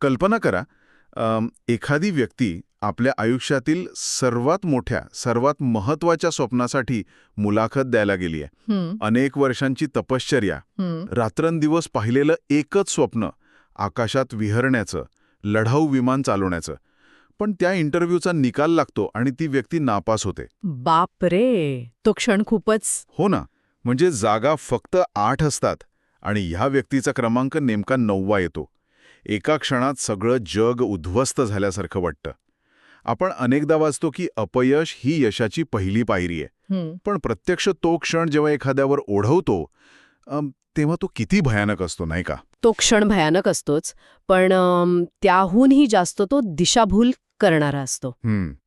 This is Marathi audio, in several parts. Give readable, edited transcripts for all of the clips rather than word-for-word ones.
कल्पना करा, एखादी व्यक्ती आपल्या आयुष्यातील सर्वात मोठ्या, सर्वात महत्वाच्या स्वप्नासाठी मुलाखत द्यायला गेली आहे. अनेक वर्षांची तपश्चर्या, रात्रंदिवस पाहिलेलं एकच स्वप्न, आकाशात विहरण्याचं, लढाऊ विमान चालवण्याचं. पण त्या इंटरव्ह्यूचा निकाल लागतो आणि ती व्यक्ती नापास होते. बापरे, तो क्षण खूपच. हो ना, म्हणजे जागा फक्त 8 असतात आणि ह्या व्यक्तीचा क्रमांक नेमका 9वा येतो. एका क्षणात सगळं जग उद्ध्वस्त झाल्यासारखं वाटतं. आपण अनेकदा वाचतो की अपयश ही यशाची पहिली पायरी आहे. पण प्रत्यक्ष तो क्षण जेव्हा एखाद्यावर ओढवतो तेव्हा तो किती भयानक असतो, नाही का? तो क्षण भयानक असतोच, पण त्याहूनही जास्त तो दिशाभूल करणारा असतो.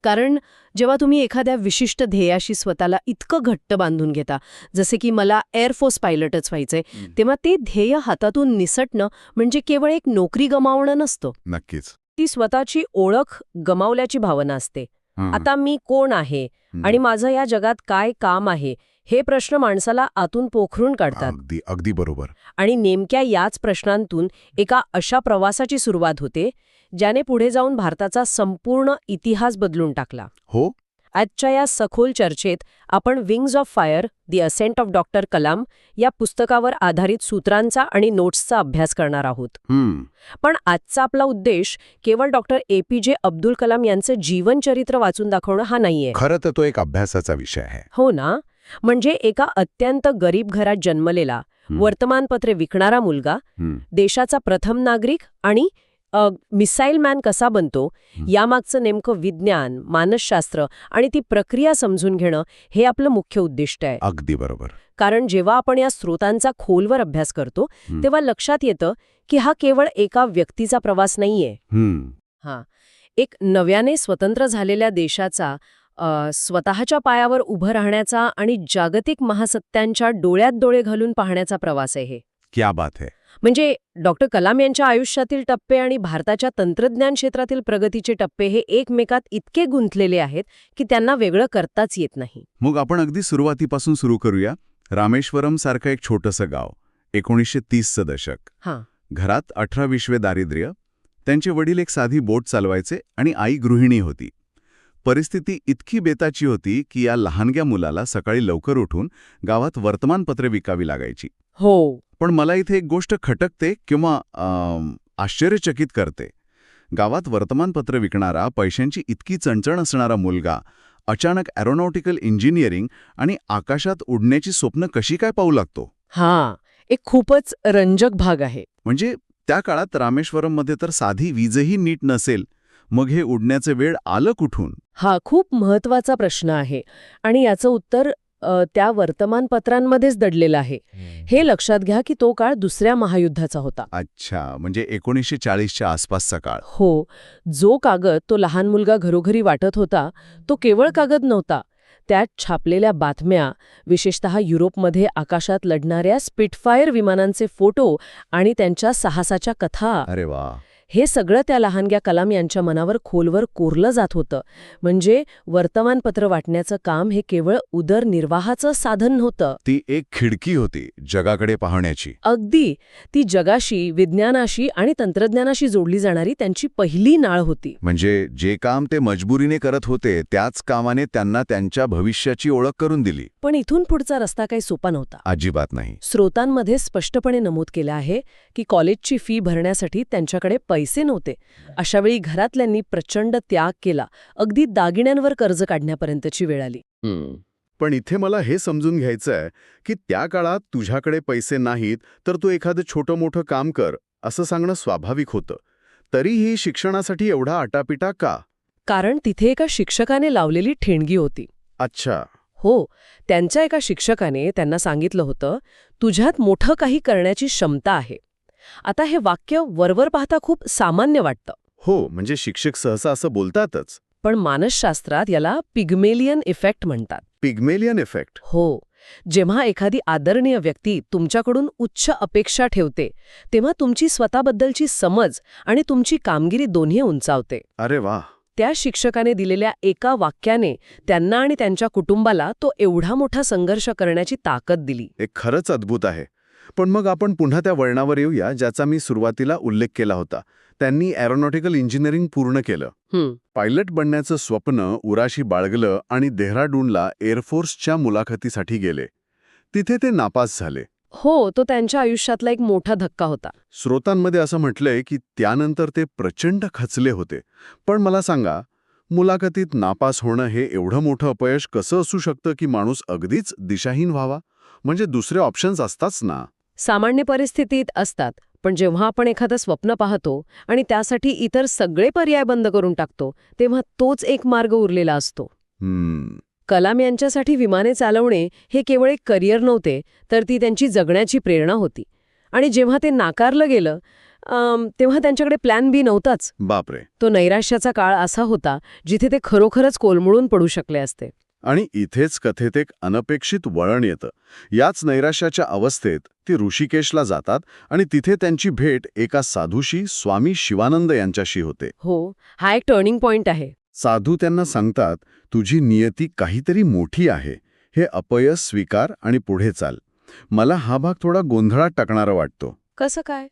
कारण जेव्हा तुम्ही एखाद्या विशिष्ट ध्येयाशी स्वतःला इतकं घट्ट बांधून घेता, जसे की मला एअरफोर्स पायलटच व्हायचंय, तेव्हा ते ध्येय हातातून निसटणं म्हणजे केवळ एक नोकरी गमावणं नसतं. नक्कीच. ती स्वतःची ओळख गमावल्याची भावना असते. आता मी कोण आहे आणि माझं या जगात काय काम आहे, हे प्रश्न माणसाला आतून पोखरून काढतात. अगदी बरोबर. आणि नेमक्या याच प्रश्नांतून एका अशा प्रवासाची सुरुवात होते ज्याने पुढे जाऊन भारताचा संपूर्ण इतिहास बदलून टाकला. हो. आजच्या या सखोल चर्चेत आपण wings of fire, the ascent of doctor Kalam या पुस्तकावर आधारित सूत्रांचा आणि नोट्सचा अभ्यास करणार आहोत. पण आजचा आपला उद्देश केवळ डॉक्टर APJ अब्दुल कलाम यांचं जीवनचरित्र वाचून दाखवणं हा नाहीये. खरं तर तो एक अभ्यासाचा विषय आहे. हो ना. म्हणजे एका अत्यंत गरीब घरात जन्मलेला, वर्तमानपत्रे विकणारा मुलगा, देशाचा प्रथम नागरिक आणि मिसाईल मॅन कसा बनतो, यामागचं नेमकं विज्ञान, मानसशास्त्र आणि ती प्रक्रिया समजून घेणं हे आपलं मुख्य उद्दिष्ट आहे. अगदी बरोबर. कारण जेव्हा आपण या स्रोतांचा खोलवर अभ्यास करतो तेव्हा लक्षात येतं की हा केवळ एका व्यक्तीचा प्रवास नाहीये. एक नव्याने स्वतंत्र झालेल्या देशाचा, स्वतःच्या पायावर उभं राहण्याचा आणि जागतिक महासत्यांच्या डोळ्यात डोळे घालून पाहण्याचा प्रवास आहे हे. क्या बात है. म्हणजे डॉक्टर कलाम यांच्या आयुष्यातील टप्पे आणि भारताच्या तंत्रज्ञान क्षेत्रातील प्रगतीचे टप्पे हे एकमेकात इतके गुंतलेले आहेत की त्यांना वेगळं करताच येत नाही. मग आपण अगदी सुरुवातीपासून सुरू करूया. रामेश्वरम सारखं एक छोटंसं गाव, 1930चं दशक. घरात 18-20 दारिद्र्य. त्यांचे वडील एक साधी बोट चालवायचे आणि आई गृहिणी होती. परिस्थिती इतकी बेताची होती की या लहानग्या मुलाला सकाळी लवकर उठून गावात वर्तमानपत्रे विकावी लागायची. हो. पण मला इथे एक गोष्ट खटकते किंवा आश्चर्यचकित करते. गावात वर्तमानपत्र विकणारा, पैशांची इतकी चणचण असणारा मुलगा अचानक एरोनॉटिकल इंजिनिअरिंग आणि आकाशात उडण्याची स्वप्न कशी काय पाहू लागतो? एक खूपच रंजक भाग आहे. म्हणजे त्या काळात रामेश्वरममध्ये तर साधी वीजही नीट नसेल, मग हे उडण्याचे वेळ आलं कुठून? हा खूप महत्वाचा प्रश्न आहे आणि याचं उत्तर त्या वर्तमानपत्रांमध्येच दडलेलं आहे. हे लक्षात घ्या की तो काळ दुसऱ्या महायुद्धाचा होता. अच्छा, म्हणजे 1940च्या आसपासचा काळ. हो. जो कागद तो लहान मुलगा घरोघरी वाटत होता तो केवळ कागद नव्हता. त्यात छापलेल्या बातम्या, विशेषतः युरोपमध्ये आकाशात लढणाऱ्या स्पिटफायर विमानांचे फोटो आणि त्यांच्या साहसाच्या कथा. अरे वा. हे सगळं त्या लहानग्या कलाम यांच्या मनावर खोलवर कोरलं जात होतं. म्हणजे वर्तमानपत्र वाटण्याचं काम हे केवळ उदरनिर्वाहाचं साधन नव्हतं. ती एक खिडकी होती जगाकडे पाहण्याची. अगदी. ती जगाशी, विज्ञानाशी आणि तंत्रज्ञानाशी जोडली जाणारी त्यांची पहिली नाळ होती. म्हणजे जे काम ते मजबुरीने करत होते त्याच कामाने त्यांना त्यांच्या भविष्याची ओळख करून दिली. पण इथून पुढचा रस्ता काही सोपा नव्हता. अजिबात नाही. स्रोतांमध्ये स्पष्टपणे नमूद केलं आहे की कॉलेजची फी भरण्यासाठी त्यांच्याकडे पैसे नव्हते. अशावेळी घरातल्यांनी प्रचंड त्याग केला. अगदी दागिन्यांवर कर्ज काढण्यापर्यंतची वेळ आली. पण इथे मला हे समजून घ्यायचं आहे की त्या काळात तुझ्याकडे पैसे नाहीत तर तू एखादं छोटं मोठं काम कर असं सांगणं स्वाभाविक होतं. तरीही शिक्षणासाठी एवढा आटापिटा का? कारण तिथे एका शिक्षकाने लावलेली ठेणगी होती. अच्छा. हो. त्यांच्या एका शिक्षकाने त्यांना सांगितलं होतं, तुझ्यात मोठं काही करण्याची क्षमता आहे. आता हे वाक्य वरवर पाहता खूप सामान्य वाटतं. हो, म्हणजे शिक्षक सहसा असं बोलतातच. पण मानसशास्त्रात याला पिग्मेलियन इफेक्ट म्हणतात. Pygmalion effect? हो. जेव्हा एखादी आदरणीय व्यक्ती तुमच्याकडून उच्च अपेक्षा ठेवते तेव्हा तुमची स्वतःबद्दलची समज आणि तुमची कामगिरी दोन्ही उंचावते. अरे वा. त्या शिक्षकाने दिलेल्या एका वाक्याने त्यांना आणि त्यांच्या कुटुंबाला तो एवढा मोठा संघर्ष करण्याची ताकद दिली. हे खरंच अद्भुत आहे. पण मग आपण पुन्हा त्या वळणावर येऊया ज्याचा मी सुरुवातीला उल्लेख केला होता, त्यांनी एरोनॉटिकल इंजिनिअरिंग पूर्ण केलं. पायलट बनण्याचं स्वप्न उराशी बाळगलं आणि डेहराडूनला एअरफोर्सच्या मुलाखतीसाठी गेले. तिथे ते नापास झाले. हो, तो त्यांच्या आयुष्यातला एक मोठा धक्का होता. स्रोतांमध्ये असं म्हटलंय की त्यानंतर ते प्रचंड खचले होते. पण मला सांगा, मुलाखतीत नापास होणं हे एवढं मोठं अपयश कसं असू शकतं की माणूस अगदीच दिशाहीन व्हावा? म्हणजे दुसरे ऑप्शन्स असताच ना. सामान्य परिस्थितीत असतात, पण जेव्हा आपण एखादं स्वप्न पाहतो आणि त्यासाठी इतर सगळे पर्याय बंद करून टाकतो, तेव्हा तोच एक मार्ग उरलेला असतो. कलाम यांच्यासाठी विमाने चालवणे हे केवळ एक करिअर नव्हते, तर ती त्यांची जगण्याची प्रेरणा होती. आणि जेव्हा ते नाकारलं गेलं तेव्हा त्यांच्याकडे प्लॅन बी नव्हताच. बापरे. तो नैराश्याचा काळ असा होता जिथे ते खरोखरच कोलमडून पडू शकले असते. आणि इथेच कथेत एक अनपेक्षित वळण येतं. याच नैराश्याच्या अवस्थेत ते ऋषिकेशला जातात आणि तिथे त्यांची भेट एका साधूशी, स्वामी शिवानंद यांच्याशी होते. हो, हा एक टर्निंग पॉइंट आहे. साधू त्यांना सांगतात, तुझी नियती काहीतरी मोठी आहे. हे अपयश स्वीकार आणि पुढे चाल. मला हा भाग थोडा गोंधळात टाकणारा वाटतो. कसं काय?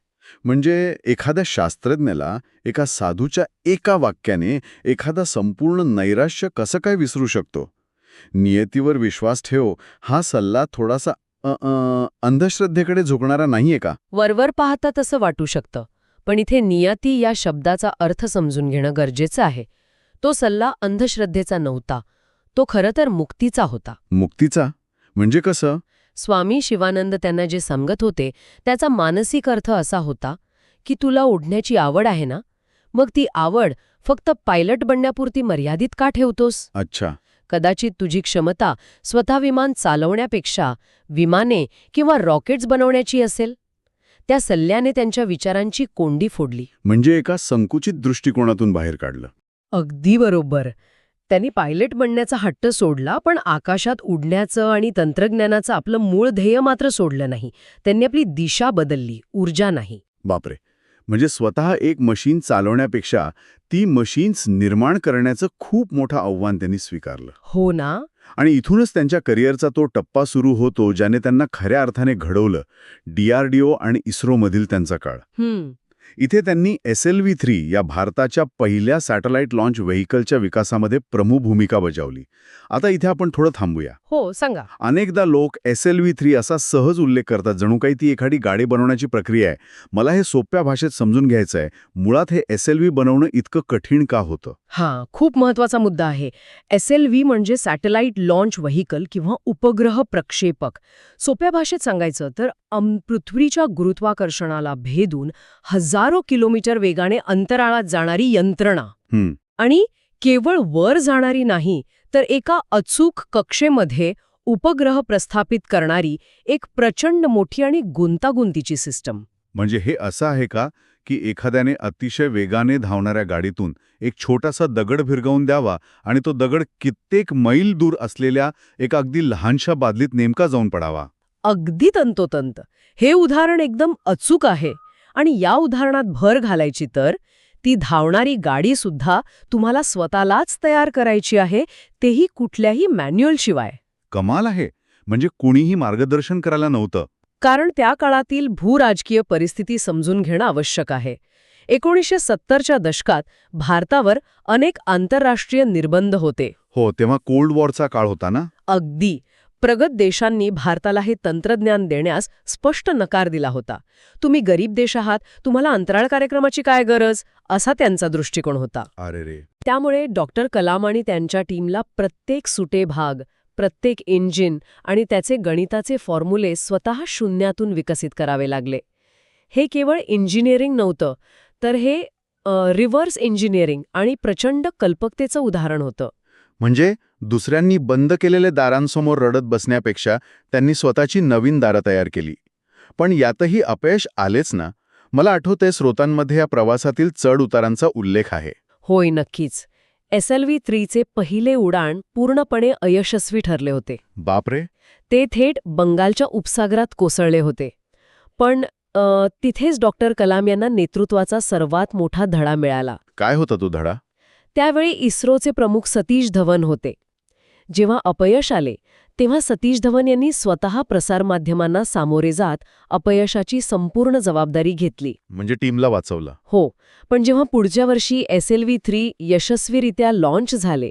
म्हणजे एखाद्या शास्त्रज्ञाला एका साधूच्या एका वाक्याने एखादा संपूर्ण नैराश्य कसं काय विसरू शकतो? नियतीवर विश्वास ठेव हा सल्ला थोडासा अंधश्रद्धेकडे झुकणारा नाहीये का? वरवर पाहता तसं वाटू शकतं, पण इथे नियती या शब्दाचा अर्थ समजून घेणं गरजेचं आहे. तो सल्ला अंधश्रद्धेचा नव्हता, तो खरं तर मुक्तीचा होता. मुक्तीचा? म्हणजे कसं? स्वामी शिवानंद त्यांना जे सांगत होते त्याचा मानसिक अर्थ असा होता की तुला उडण्याची आवड आहे ना, मग ती आवड फक्त पायलट बनण्यापुरती मर्यादित का ठेवतोस? अच्छा. कदाचित तुझी क्षमता स्वतः विमान चालवण्यापेक्षा विमाने किंवा रॉकेट्स बनवण्याची असेल. त्या सल्ल्याने त्यांच्या विचारांची कोंडी फोडली. म्हणजे एका संकुचित दृष्टिकोनातून बाहेर काढलं. अगदी बरोबर. त्यांनी पायलट बनण्याचा हट्ट सोडला, पण आकाशात उडण्याचं आणि तंत्रज्ञानाचं आपलं मूळ ध्येय मात्र सोडलं नाही. त्यांनी आपली दिशा बदलली, ऊर्जा नाही. बापरे. म्हणजे स्वतः एक मशीन चालवण्यापेक्षा ती मशीन्स निर्माण करण्याचं खूप मोठं आव्हान त्यांनी स्वीकारलं. हो ना. आणि इथूनच त्यांच्या करिअरचा तो टप्पा सुरू होतो ज्याने त्यांना खऱ्या अर्थाने घडवलं. DRDO आणि इस्रोमधील त्यांचा काळ. इथे त्यांनी SLV-3 या भारताच्या पहिल्या सॅटेलाइट लॉन्च व्हेइकलच्या विकासामध्ये प्रमुख भूमिका बजावली. आता इथे आपण थोडं थांबूया. हो, सांगा. अनेकदा लोक SLV-3 असा सहज उल्लेख करतात, जणू काही ती एखादी गाडी बनवण्याची प्रक्रिया आहे. मला हे सोप्या भाषेत समजून घ्यायचं आहे. मुळात हे SLV बनवणं इतकं कठीण का होतं? हां, खूप महत्वाचा मुद्दा आहे. SLV म्हणजे सॅटेलाइट लॉन्च व्हेइकल किंवा उपग्रह प्रक्षेपक. सोप्या भाषेत सांगायचं तर पृथ्वीच्या गुरुत्वाकर्षणाला भेदून हजारो किलोमीटर वेगाने अंतराळात जाणारी यंत्रणा. आणि केवळ वर जाणारी नाही, तर एका अचूक कक्षेमध्ये उपग्रह प्रस्थापित करणारी एक प्रचंड मोठी आणि गुंतागुंतीची सिस्टम. म्हणजे हे असं आहे का की एखाद्याने अतिशय वेगाने धावणाऱ्या गाडीतून एक छोटासा दगड भिरगवून द्यावा आणि तो दगड कित्येक मैल दूर असलेल्या एका अगदी लहानशा बादलीत नेमका जाऊन पडावा? अगदी तंतोतंत. हे उदाहरण एकदम अचूक आहे. आणि या उदाहरणात भर घालायची तर ती धावणारी गाडी सुद्धा तुम्हाला स्वतःलाच तयार करायची आहे, तेही कुठल्याही मॅन्युअल शिवाय. कमाल आहे. म्हणजे कुणीही मार्गदर्शन करायला नव्हतं. कारण त्या काळातील भूराजकीय परिस्थिती समजून घेणं आवश्यक आहे. 1970च्या दशकात भारतावर अनेक आंतरराष्ट्रीय निर्बंध होते. हो, तेव्हा कोल्ड वॉरचा काळ होता ना? अगदी. प्रगत देशांनी भारताला हे तंत्रज्ञान देण्यास स्पष्ट नकार दिला होता. तुम्ही गरीब देश आहात, तुम्हाला अंतराळ कार्यक्रमाची काय गरज, असा त्यांचा दृष्टिकोन होता. अरे रे. त्यामुळे डॉक्टर कलाम आणि त्यांच्या टीमला प्रत्येक सुटे भाग, प्रत्येक इंजिन आणि त्याचे गणिताचे फॉर्म्युले स्वतः शून्यातून विकसित करावे लागले. हे केवळ इंजिनिअरिंग नव्हतं, तर हे रिव्हर्स इंजिनिअरिंग आणि प्रचंड कल्पकतेचं उदाहरण होतं. म्हणजे दुसऱ्यांनी बंद केलेल्या दारांसमोर रडत बसण्यापेक्षा त्यांनी स्वतःची नवीन दारं तयार केली. पण यातही अपयश आलेच ना. मला आठवतंय स्रोतांमध्ये या प्रवासातील चढ उतारांचा उल्लेख आहे. होय, नक्कीच. SLV-3चे पहिले उडाण पूर्णपणे अयशस्वी ठरले होते. बापरे. ते थेट बंगालच्या उपसागरात कोसळले होते. पण तिथेच डॉक्टर कलाम यांना नेतृत्वाचा सर्वात मोठा धडा मिळाला. काय होता तो धडा? त्यावेळी इस्रोचे प्रमुख सतीश धवन होते. जेव्हा अपयश आले तेव्हा सतीश धवन यांनी स्वतः प्रसारमाध्यमांना सामोरे जात अपयशाची संपूर्ण जबाबदारी घेतली. म्हणजे टीमला वाचवलं. हो, पण जेव्हा पुढच्या वर्षी SLV-3 यशस्वीरित्या लॉन्च झाले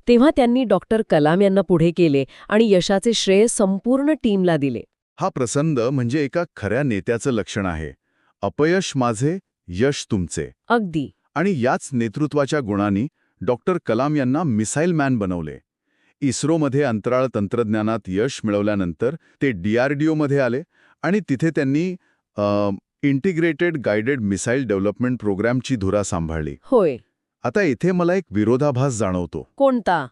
तेव्हा त्यांनी डॉक्टर कलाम यांना पुढे केले आणि यशाचे श्रेय संपूर्ण टीमला दिले. हा प्रसंग म्हणजे एका खऱ्या नेत्याचं लक्षण आहे. अपयश माझे, यश तुमचे. अगदी. आणि याच नेतृत्वाच्या गुणांनी डॉक्टर कलाम यांना मिसाईल मॅन बनवले. इस्रोमध्ये अंतराळ तंत्रज्ञानात यश मिळवल्यानंतर ते DRDOमध्ये आले आणि तिथे त्यांनी इंटिग्रेटेड गाइडेड मिसाईल डेव्हलपमेंट प्रोग्रामची धुरा सांभाळली. होय. आता इथे मला एक विरोधाभास जाणवतो. कोणता?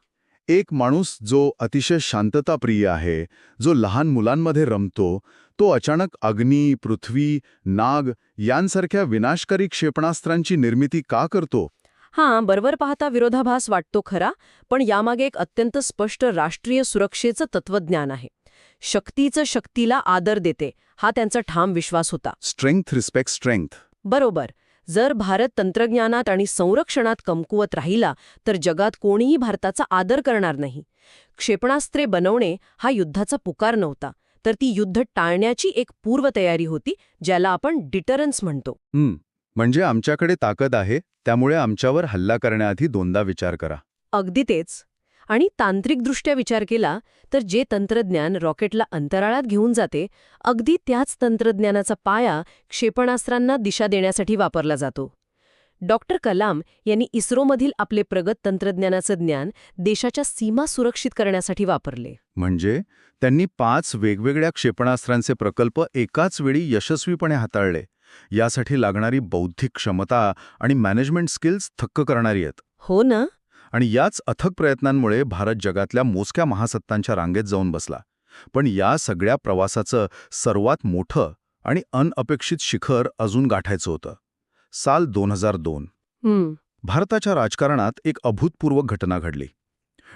एक माणूस जो अतिशय शांतताप्रिय आहे, जो लहान मुलांमध्ये रमतो, तो अचानक अग्नी, पृथ्वी, नाग यांसारख्या विनाशकारी क्षेपणास्त्रांची निर्मिती का करतो? हां, बरोबर पाहता विरोधाभास वाटतो खरा, पण यामागे एक अत्यंत स्पष्ट राष्ट्रीय सुरक्षेचं तत्वज्ञान आहे. शक्तीचं शक्तीला आदर देते, हा त्यांचा ठाम विश्वास होता. Strength respect strength. बरोबर. जर भारत तंत्रज्ञानात आणि संरक्षणात कमकुवत राहिला तर जगात कोणीही भारताचा आदर करणार नाही. क्षेपणास्त्रे बनवणे हा युद्धाचा पुकार नव्हता, तर ती युद्ध टाळण्याची एक पूर्वतयारी होती, ज्याला आपण डिटरन्स म्हणतो. म्हणजे आमच्याकडे ताकद आहे, त्यामुळे आमच्यावर हल्ला करण्याआधी दोनदा विचार करा. अगदी तेच. आणि तांत्रिकदृष्ट्या विचार केला तर जे तंत्रज्ञान रॉकेटला अंतराळात घेऊन जाते, अगदी त्याच तंत्रज्ञानाचा पाया क्षेपणास्त्रांना दिशा देण्यासाठी वापरला जातो. डॉक्टर कलाम यांनी इस्रोमधील आपले प्रगत तंत्रज्ञानाचं ज्ञान देशाच्या सीमा सुरक्षित करण्यासाठी वापरले. म्हणजे त्यांनी 5 वेगवेगळ्या क्षेपणास्त्रांचे प्रकल्प एकाच वेळी यशस्वीपणे हाताळले. यासाठी लागणारी बौद्धिक क्षमता आणि मॅनेजमेंट स्किल्स थक्क करणारी आहेत. हो ना. आणि याच अथक प्रयत्नांमुळे भारत जगातल्या मोजक्या महासत्तांच्या रांगेत जाऊन बसला. पण या सगळ्या प्रवासाचं सर्वात मोठं आणि अनअपेक्षित शिखर अजून गाठायचं होतं. साल 2002. भारताच्या राजकारणात एक अभूतपूर्व घटना घडली.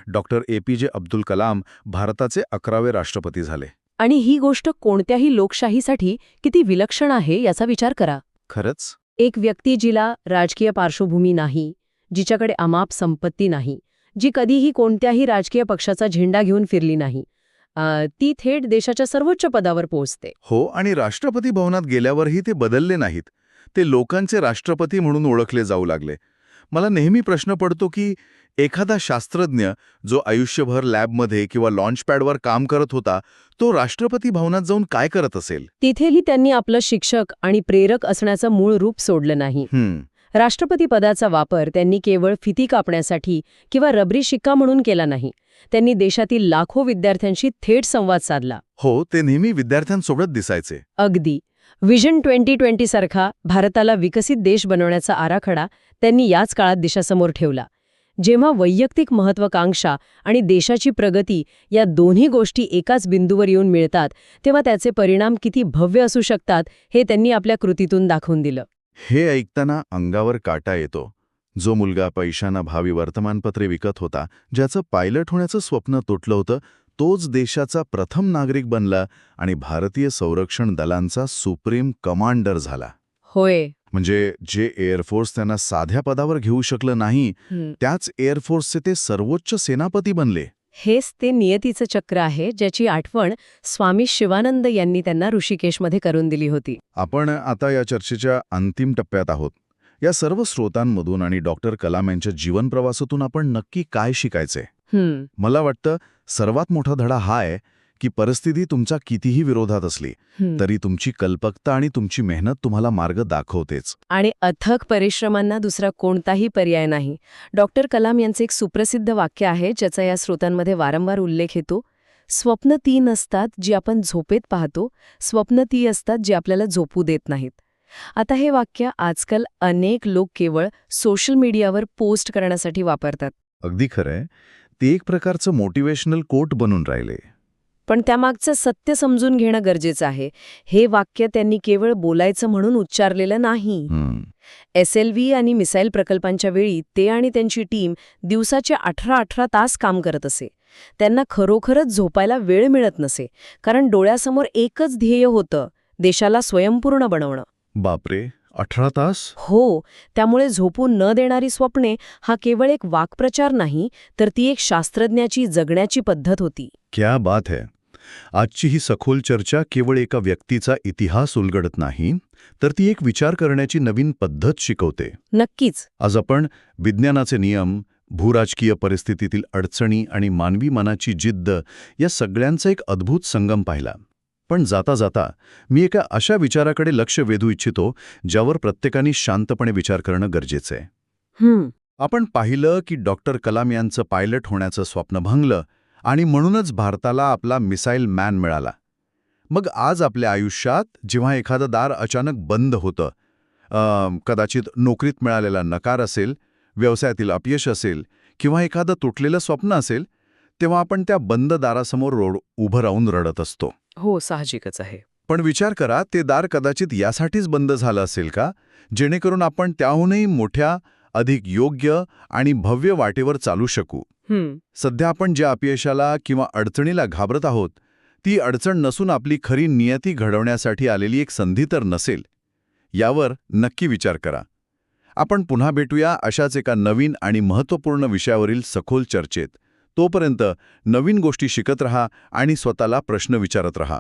डॉक्टर APJ अब्दुल कलाम भारताचे 11वे राष्ट्रपती झाले. आणि ही गोष्ट कोणत्याही लोकशाहीसाठी किती विलक्षण आहे याचा विचार करा. खरंच. एक व्यक्ती जिला राजकीय पार्श्वभूमी नाही, जिच्याकडे अमाप संपत्ती नाही, जी कधीही कोणत्याही राजकीय पक्षाचा झेंडा घेऊन फिरली नाही, ती थेट देशाच्या सर्वोच्च पदावर पोहोचते. हो, आणि राष्ट्रपती भवनात गेल्यावरही ते बदलले नाहीत. ते लोकांचे राष्ट्रपती म्हणून ओळखले जाऊ लागले. मला नेहमी प्रश्न पडतो की एखादा शास्त्रज्ञ जो आयुष्यभर लॅबमध्ये किंवा लॉन्चपॅडवर काम करत होता, तो राष्ट्रपती भवनात जाऊन काय करत असेल? तिथेही त्यांनी आपलं शिक्षक आणि प्रेरक असण्याचं मूळ रूप सोडलं नाही. राष्ट्रपती पदाचा वापर त्यांनी केवळ फिती कापण्यासाठी किंवा रबरी शिक्का म्हणून केला नाही. त्यांनी देशातील लाखो विद्यार्थ्यांशी थेट संवाद साधला. हो, ते नेहमी विद्यार्थ्यांसोबत दिसायचे. अगदी. व्हिजन 2020 सारखा भारताला विकसित देश बनवण्याचा आराखडा त्यांनी याच काळात दिशासमोर ठेवला. जेव्हा वैयक्तिक महत्वाकांक्षा आणि देशाची प्रगती या दोन्ही गोष्टी एकाच बिंदूवर येऊन मिळतात, तेव्हा त्याचे परिणाम किती भव्य असू शकतात हे त्यांनी आपल्या कृतीतून दाखवून दिलं. हे ऐकताना अंगावर काटा येतो. जो मुलगा पैशांना भावी वर्तमानपत्रे विकत होता, ज्याचं पायलट होण्याचं स्वप्न तुटलं होतं, तोच देशाचा प्रथम नागरिक बनला आणि भारतीय संरक्षण दलांचा सुप्रीम कमांडर झाला. होय. म्हणजे जे एअरफोर्स त्यांना साध्या पदावर घेऊ शकलं नाही, त्याच एअरफोर्सचे ते सर्वोच्च सेनापती बनले. हेच ते नियतीचं चक्र आहे, ज्याची आठवण स्वामी शिवानंद यांनी त्यांना ऋषिकेशमध्ये करून दिली होती. आपण आता या चर्चेच्या अंतिम टप्प्यात आहोत. या सर्व स्रोतांमधून आणि डॉक्टर कलाम यांच्या जीवन प्रवासातून आपण नक्की काय शिकायचे? मला वाटतं सर्वात मोठा धडा हा आहे की परिस्थिती तुमच्या कितीही विरोधात असली तरी तुमची कल्पकता आणि तुमची मेहनत तुम्हाला मार्ग दाखवतेच. आणि अथक परिश्रमांना दुसरा कोणताही पर्याय नाही. डॉक्टर कलाम यांचे एक सुप्रसिद्ध वाक्य आहे, ज्याचा या स्रोतांमध्ये वारंवार उल्लेख येतो. स्वप्न ती नसतात जी आपण झोपेत पाहतो, स्वप्न ती असतात जी आपल्याला झोपू देत नाहीत. आता हे वाक्य आजकाल अनेक लोक केवळ सोशल मीडियावर पोस्ट करण्यासाठी वापरतात. अगदी खरंय. ते एक प्रकारचं मोटिवेशनल कोट बनून राहिले. पण त्यामागचं सत्य समजून घेणं गरजेचं आहे. हे वाक्य त्यांनी केवळ बोलायचं म्हणून उच्चारलेलं नाही. SLV आणि मिसाईल प्रकल्पांच्या वेळी ते आणि त्यांची टीम दिवसाचे 18 तास काम करत असे. त्यांना खरोखरच झोपायला वेळ मिळत नसे, कारण डोळ्यासमोर एकच ध्येय होतं, देशाला स्वयंपूर्ण बनवणं. बापरे, 18 तास? हो, त्यामुळे झोपून न देणारी स्वप्ने हा केवळ एक वाक्प्रचार नाही, तर ती एक शास्त्रज्ञाची जगण्याची पद्धत होती. क्या बात है. आजची ही सखोल चर्चा केवळ एका व्यक्तीचा इतिहास उलगडत नाही, तर ती एक विचार करण्याची नवीन पद्धत शिकवते. नक्कीच. आज आपण विज्ञानाचे नियम, भूराजकीय परिस्थितीतील अडचणी आणि मानवी मनाची जिद्द या सगळ्यांचा एक अद्भुत संगम पाहिला. पण जाता जाता मी एका अशा विचाराकडे लक्ष वेधू इच्छितो ज्यावर प्रत्येकाने शांतपणे विचार करणं गरजेचं आहे. आपण पाहिलं की डॉक्टर कलाम यांचं पायलट होण्याचं स्वप्न भंगलं आणि म्हणूनच भारताला आपला मिसाईल मॅन मिळाला. मग आज आपल्या आयुष्यात जेव्हा एखादं दार अचानक बंद होतं, कदाचित नोकरीत मिळालेला नकार असेल, व्यवसायातील अपयश असेल किंवा एखादं तुटलेलं स्वप्न असेल, तेव्हा आपण त्या बंद दारासमोर उभं राहून रडत असतो. हो, साहजिकच आहे. पण विचार करा, ते दार कदाचित यासाठीच बंद झालं असेल का, जेणेकरून आपण त्याहूनही मोठ्या, अधिक योग्य आणि भव्य वाटेवर चालू शकू. सध्या आपण ज्या अपयशाला किंवा अडचणीला घाबरत आहोत, ती अडचण नसून आपली खरी नियती घडवण्यासाठी आलेली एक संधी तर नसेल. यावर नक्की विचार करा. आपण पुन्हा भेटूया अशाच एका नवीन आणि महत्त्वपूर्ण विषयावरील सखोल चर्चेत. तोपर्यंत नवीन गोष्टी शिकत रहा आणि स्वतःला प्रश्न विचारत रहा.